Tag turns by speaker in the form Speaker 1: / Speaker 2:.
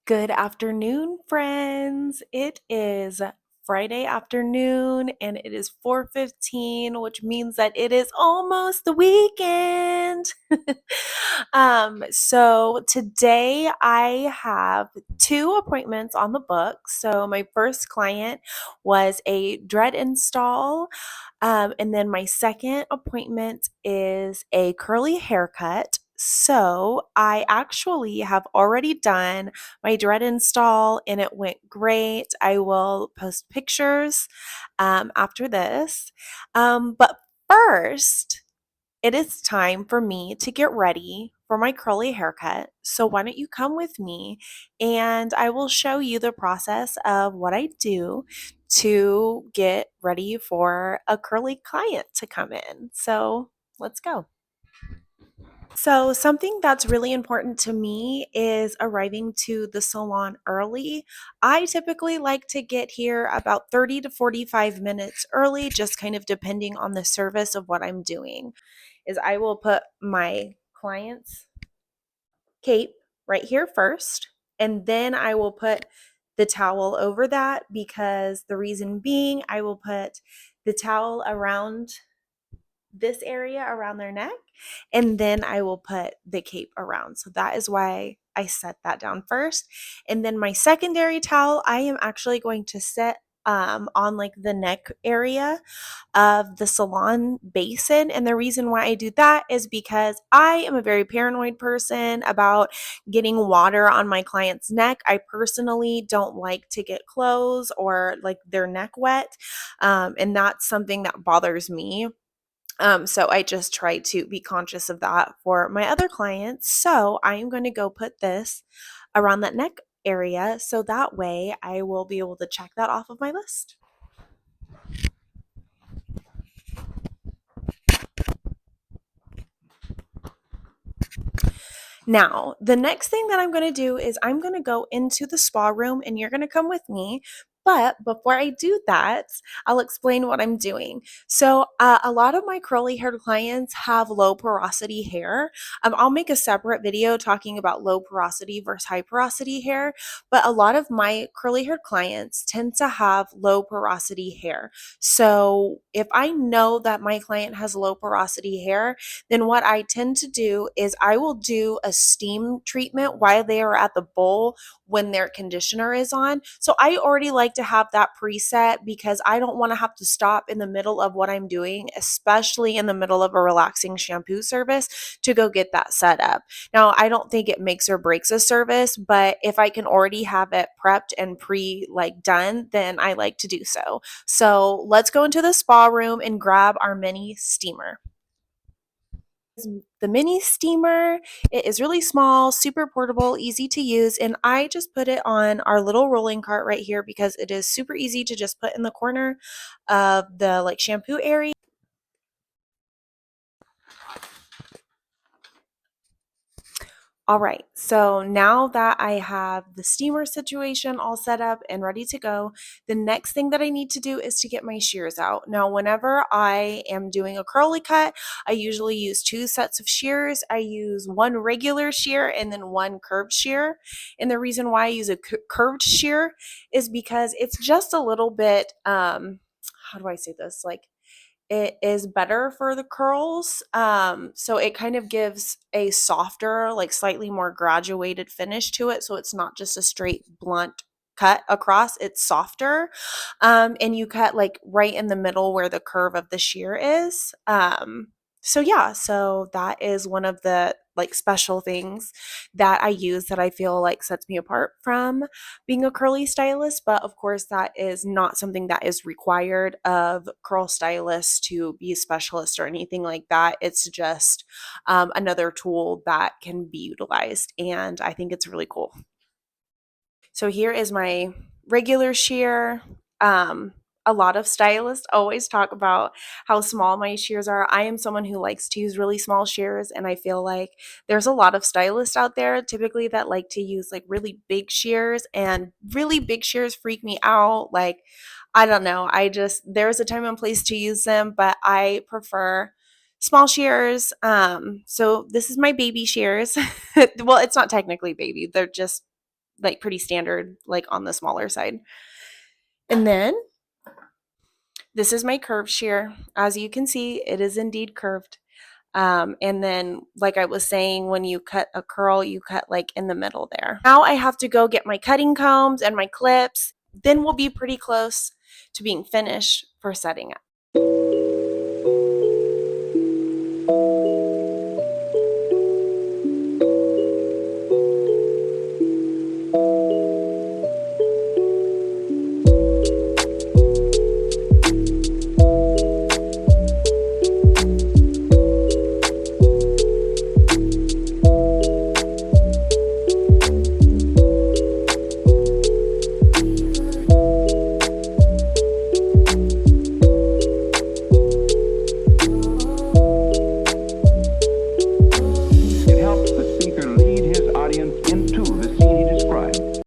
Speaker 1: Good afternoon, friends. It is Friday afternoon and it is 4:15, which means that it is almost the weekend. So today I have two appointments on the book. So my first client was a dread install, and then my second appointment is a curly haircut. So I actually have already done my dread install and it went great. I will post pictures after this. But first, it is time for me to get ready for my curly haircut. So why don't you come with me and I will show you the process of what I do to get ready for a curly client to come in. So let's go. So, something that's really important to me is arriving to the salon early. I typically like to get here about 30 to 45 minutes early, just kind of depending on the service of what I'm doing. Is I will put my client's cape right here first, and then I will put the towel over that because the reason being I will put the towel around this area around their neck, and then I will put the cape around. So that is why I set that down first. And then my secondary towel, I am actually going to set on like the neck area of the salon basin. And the reason why I do that is because I am a very paranoid person about getting water on my client's neck. I personally don't like to get clothes or like their neck wet. And that's something that bothers me. So I just try to be conscious of that for my other clients. So I am going to go put this around that neck area so that way I will be able to check that off of my list. Now, the next thing that I'm going to do is I'm going to go into the spa room and you're going to come with me. But before I do that, I'll explain what I'm doing. So, a lot of my curly haired clients have low porosity hair. I'll make a separate video talking about low porosity versus high porosity hair. But a lot of my curly haired clients tend to have low porosity hair. So, if I know that my client has low porosity hair, then what I tend to do is I will do a steam treatment while they are at the bowl when their conditioner is on. So I already like to have that preset because I don't want to have to stop in the middle of what I'm doing, especially in the middle of a relaxing shampoo service, to go get that set up. Now, I don't think it makes or breaks a service, but if I can already have it prepped and done, then I like to do so. So let's go into the spa room and grab our mini steamer. The mini steamer. It is really small, super portable, easy to use, and I just put it on our little rolling cart right here because it is super easy to just put in the corner of the like shampoo area. All right, so now that I have the steamer situation all set up and ready to go, the next thing that I need to do is to get my shears out. Now, whenever I am doing a curly cut, I usually use two sets of shears. I use one regular shear and then one curved shear. And the reason why I use a curved shear is because it's just a little bit, how do I say this? Like, it is better for the curls. So it kind of gives a softer, like slightly more graduated finish to it. So it's not just a straight blunt cut across, it's softer. And you cut like right in the middle where the curve of the shear is. So yeah, so that is one of the like special things that I use that I feel like sets me apart from being a curly stylist. But of course, that is not something that is required of curl stylists to be a specialist or anything like that. It's just another tool that can be utilized. And I think it's really cool. So here is my regular shear. A lot of stylists always talk about how small my shears are. I am someone who likes to use really small shears, and I feel like there's a lot of stylists out there typically that like to use like really big shears, and really big shears freak me out. Like, I don't know. There's a time and place to use them, but I prefer small shears. So this is my baby shears. Well, it's not technically baby, they're just like pretty standard, like on the smaller side. And then this is my curved shear. As you can see, it is indeed curved. And then, like I was saying, when you cut a curl, you cut like in the middle there. Now I have to go get my cutting combs and my clips. Then we'll be pretty close to being finished for setting up.